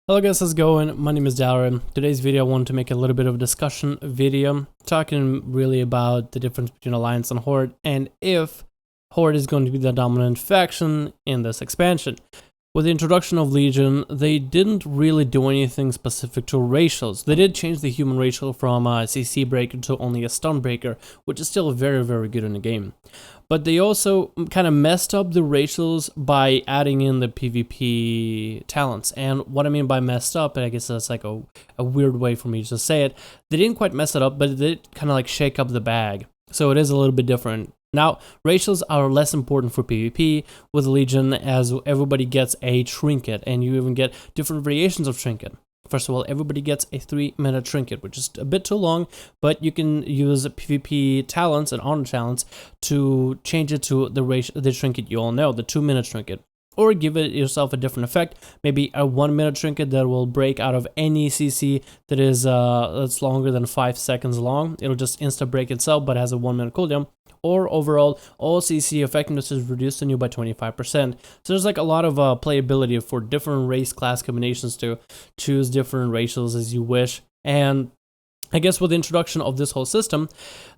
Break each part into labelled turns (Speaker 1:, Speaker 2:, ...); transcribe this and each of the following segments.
Speaker 1: Hello guys, how's it going? My name is Darren. Today's video I want to make a little bit of a discussion video talking really about the difference between Alliance and Horde and if Horde is going to be the dominant faction in this expansion. With the introduction of Legion, they didn't really do anything specific to racials. They did change the human racial from a CC breaker to only a stun breaker, which is still very good in the game. But they also kind of messed up the racials by adding in the PvP talents. And what I mean by messed up, and I guess that's like a weird way for me to say it, they didn't quite mess it up, but they did kind of like shake up the bag. So it is a little bit different. Now, racials are less important for PvP with Legion as everybody gets a trinket, and you even get different variations of trinket. First of all, everybody gets a 3-minute trinket, which is a bit too long, but you can use PvP talents and honor talents to change it to the trinket you all know, the 2-minute trinket. Or give it yourself a different effect, maybe a 1-minute trinket that will break out of any CC that is that's longer than 5 seconds long. It'll just insta break itself, but has a 1-minute cooldown. Or overall, all CC effectiveness is reduced on you by 25%. So there's like a lot of playability for different race class combinations to choose different racials as you wish. And I guess with the introduction of this whole system,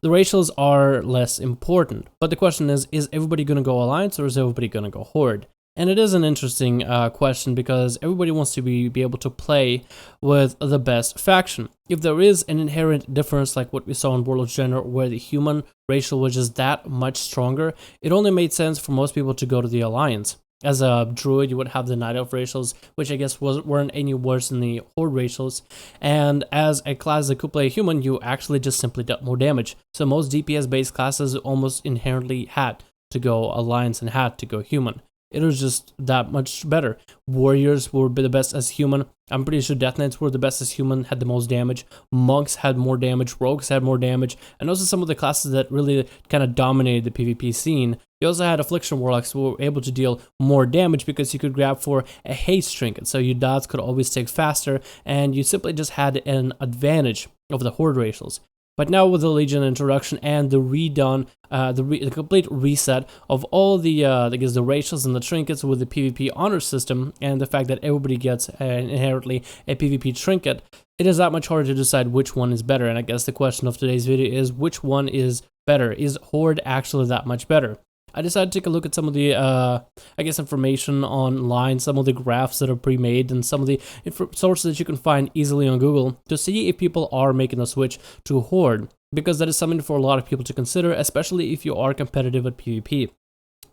Speaker 1: the racials are less important. But the question is everybody going to go Alliance or is everybody going to go Horde? And it is an interesting question because everybody wants to be able to play with the best faction. If there is an inherent difference like what we saw in World of Gender where the human racial was just that much stronger, it only made sense for most people to go to the Alliance. As a druid, you would have the Night Elf racials, which I guess weren't any worse than the Horde racials. And as a class that could play human, you actually just simply dealt more damage. So most DPS-based classes almost inherently had to go Alliance and had to go human. It was just that much better. Warriors were the best as human. I'm pretty sure Death Knights were the best as human, had the most damage. Monks had more damage. Rogues had more damage. And those are some of the classes that really kind of dominated the PvP scene. You also had Affliction Warlocks who were able to deal more damage because you could grab for a haste trinket. So your dots could always tick faster and you simply just had an advantage over the Horde racials. But now with the Legion introduction and the redone, the complete reset of all the racials and the trinkets with the PvP honor system, and the fact that everybody gets inherently a PvP trinket, it is that much harder to decide which one is better. And I guess the question of today's video is which one is better? Is Horde actually that much better? I decided to take a look at some of the, information online, some of the graphs that are pre-made, and some of the sources that you can find easily on Google to see if people are making a switch to Horde, because that is something for a lot of people to consider, especially if you are competitive at PvP.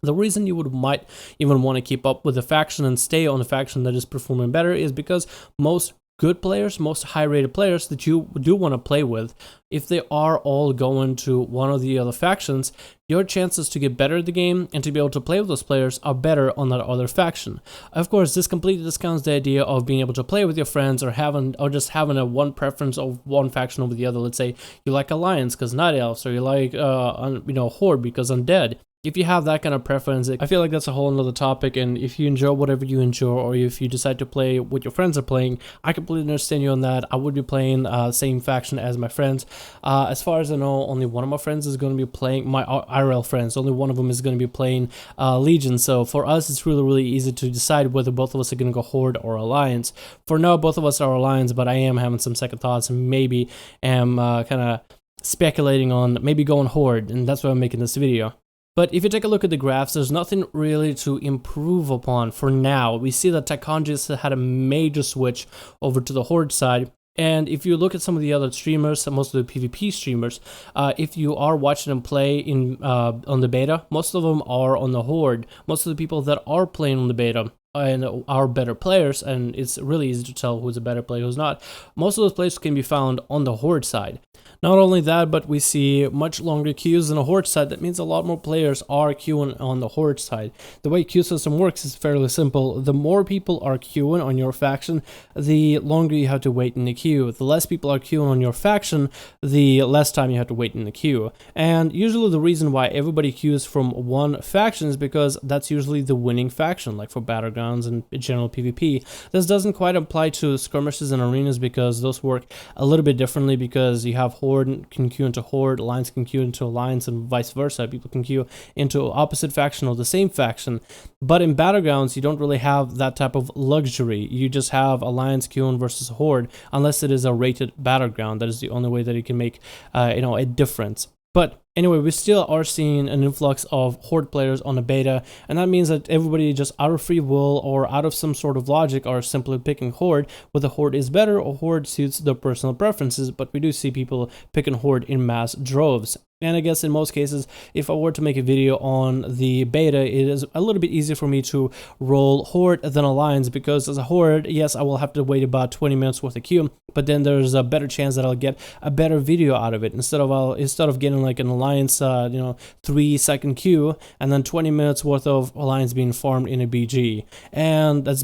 Speaker 1: The reason you might even want to keep up with the faction and stay on the faction that is performing better is because most good players, most high-rated players that you do want to play with, if they are all going to one of the other factions, your chances to get better at the game and to be able to play with those players are better on that other faction. Of course, this completely discounts the idea of being able to play with your friends or just having a one preference of one faction over the other. Let's say you like Alliance because Night Elves, or you like Horde because Undead. If you have that kind of preference, I feel like that's a whole another topic, and if you enjoy whatever you enjoy, or if you decide to play what your friends are playing, I completely understand you on that. I would be playing the same faction as my friends. As far as I know, only one of my friends is going to be playing, my IRL friends, only one of them is going to be playing Legion, so for us it's really easy to decide whether both of us are going to go Horde or Alliance. For now, both of us are Alliance, but I am having some second thoughts and maybe am kind of speculating on maybe going Horde, and that's why I'm making this video. But if you take a look at the graphs, there's nothing really to improve upon for now. We see that Takanji had a major switch over to the Horde side. And if you look at some of the other streamers, most of the PvP streamers, if you are watching them play on the beta, most of them are on the Horde. Most of the people that are playing on the beta and are better players, and it's really easy to tell who's a better player, who's not. Most of those players can be found on the Horde side. Not only that, but we see much longer queues on the Horde side. That means a lot more players are queuing on the Horde side. The way queue system works is fairly simple. The more people are queuing on your faction, the longer you have to wait in the queue. The less people are queuing on your faction, the less time you have to wait in the queue. And usually the reason why everybody queues from one faction is because that's usually the winning faction. Like for Battlegrounds, Battlegrounds and general PvP. This doesn't quite apply to skirmishes and arenas because those work a little bit differently, because you have Horde can queue into Horde, Alliance can queue into Alliance, and vice versa. People can queue into opposite faction or the same faction. But in Battlegrounds, you don't really have that type of luxury. You just have Alliance queuing versus Horde, unless it is a rated Battleground. That is the only way that you can make a difference. But anyway, we still are seeing an influx of Horde players on the beta, and that means that everybody just out of free will or out of some sort of logic are simply picking Horde, whether Horde is better or Horde suits their personal preferences, but we do see people picking Horde in mass droves. And I guess in most cases, if I were to make a video on the beta, it is a little bit easier for me to roll Horde than Alliance, because as a Horde, yes, I will have to wait about 20 minutes worth of queue, but then there's a better chance that I'll get a better video out of it, instead of getting like an Alliance 3-second queue and then 20 minutes worth of Alliance being farmed in a BG. And that's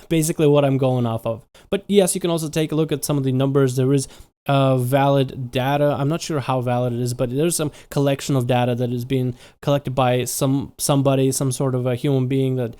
Speaker 1: basically what I'm going off of. But yes, you can also take a look at some of the numbers. There is valid data. I'm not sure how valid it is, but there's some collection of data that is being collected by somebody, some sort of a human being that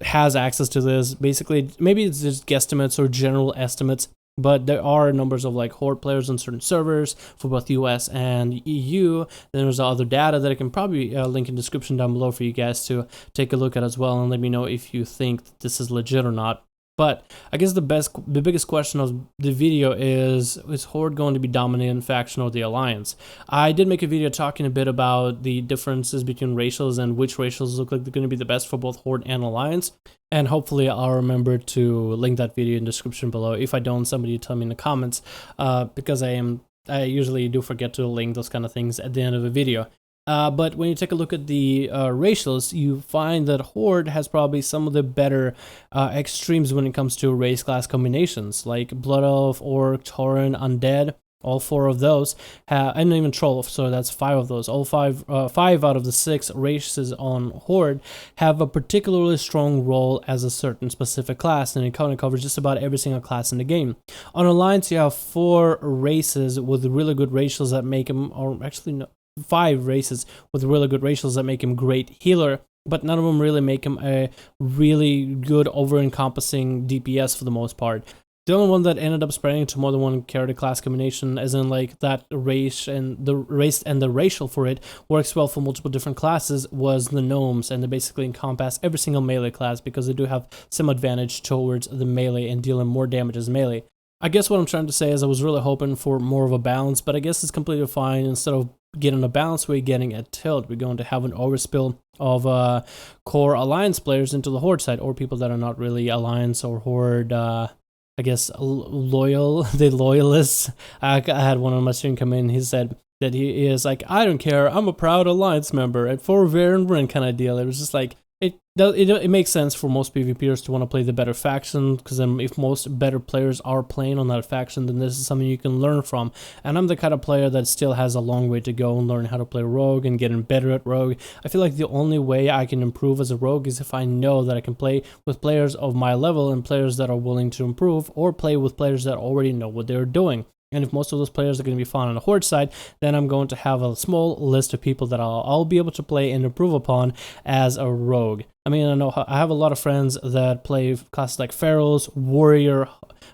Speaker 1: has access to this. Basically, maybe it's just guesstimates or general estimates, but there are numbers of like Horde players on certain servers for both US and EU. Then there's other data that I can probably link in the description down below for you guys to take a look at as well, and let me know if you think this is legit or not. But I guess the biggest question of the video is Horde going to be dominant faction or the Alliance? I did make a video talking a bit about the differences between racials and which racials look like they're going to be the best for both Horde and Alliance. And hopefully I'll remember to link that video in the description below. If I don't, somebody tell me in the comments, because I usually do forget to link those kind of things at the end of a video. But when you take a look at the racials, you find that Horde has probably some of the better extremes when it comes to race class combinations, like Blood Elf, Orc, Tauren, Undead. All 4 of those, and even Troll, so that's 5 of those. All 5 out of the 6 races on Horde have a particularly strong role as a certain specific class, and it kind of covers just about every single class in the game. On Alliance, you have 4 races with really good racials that make them, or actually no, 5 races with really good racials that make him great healer, but none of them really make him a really good over-encompassing DPS for the most part. The only one that ended up spreading to more than one character class combination, as in like that race and the racial for it works well for multiple different classes, was the gnomes, and they basically encompass every single melee class because they do have some advantage towards the melee and dealing more damage as melee. I guess what I'm trying to say is I was really hoping for more of a balance, but I guess it's completely fine. Instead of getting a balance, we're getting a tilt. We're going to have an overspill of core Alliance players into the Horde side, or people that are not really Alliance or Horde, I guess, loyal, the loyalists. I had one on my stream come in, he said that he is like, I don't care, I'm a proud Alliance member, and for Varen Bryn kind of deal. It was just like, it makes sense for most PvPers to want to play the better faction, because then if most better players are playing on that faction, then this is something you can learn from. And I'm the kind of player that still has a long way to go in learning how to play Rogue and getting better at Rogue. I feel like the only way I can improve as a Rogue is if I know that I can play with players of my level and players that are willing to improve, or play with players that already know what they're doing. And if most of those players are going to be found on the Horde side, then I'm going to have a small list of people that I'll be able to play and improve upon as a Rogue. I mean, I have a lot of friends that play classes like Pharaohs, Warrior,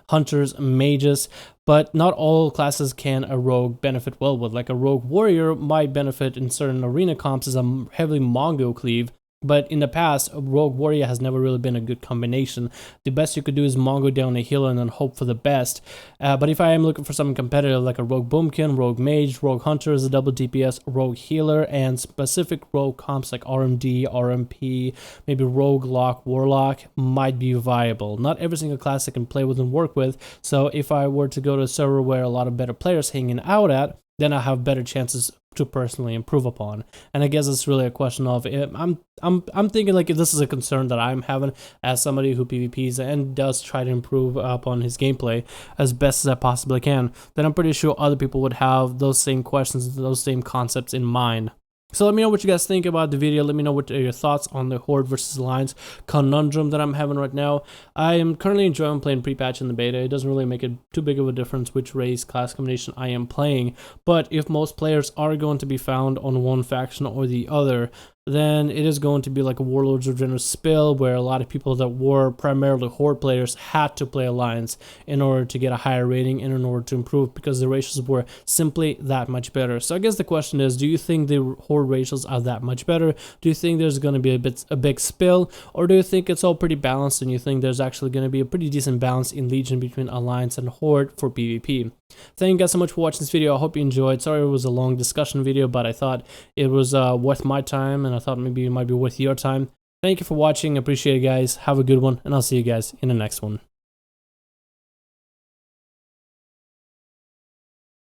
Speaker 1: Hunters, Mages, but not all classes can a Rogue benefit well with. Like a Rogue Warrior might benefit in certain arena comps as a heavily Mongo cleave, but in the past, a Rogue Warrior has never really been a good combination. The best you could do is Mongo down a healer and then hope for the best. But if I am looking for something competitive like a Rogue Boomkin, Rogue Mage, Rogue Hunter as a double DPS, Rogue Healer, and specific Rogue comps like RMD, RMP, maybe Rogue Lock, Warlock might be viable. Not every single class I can play with and work with, so if I were to go to a server where a lot of better players hanging out at, then I have better chances to personally improve upon. And I guess it's really a question of, I'm thinking like if this is a concern that I'm having as somebody who PvPs and does try to improve upon his gameplay as best as I possibly can, then I'm pretty sure other people would have those same questions, those same concepts in mind. So let me know what you guys think about the video. Let me know what are your thoughts on the Horde versus Alliance conundrum that I'm having right now. I am currently enjoying playing pre-patch in the beta. It doesn't really make it too big of a difference which race class combination I am playing. But if most players are going to be found on one faction or the other, then it is going to be like a Warlords of Draenor spill, where a lot of people that were primarily Horde players had to play Alliance in order to get a higher rating and in order to improve, because the racials were simply that much better. So I guess the question is, do you think the Horde racials are that much better? Do you think there's going to be a big spill, or do you think it's all pretty balanced and you think there's actually going to be a pretty decent balance in Legion between Alliance and Horde for PvP? Thank you guys so much for watching this video. I hope you enjoyed. Sorry it was a long discussion video, but I thought it was worth my time, and I thought maybe it might be worth your time. Thank you for watching. Appreciate it, guys. Have a good one, and I'll see you guys in the next one.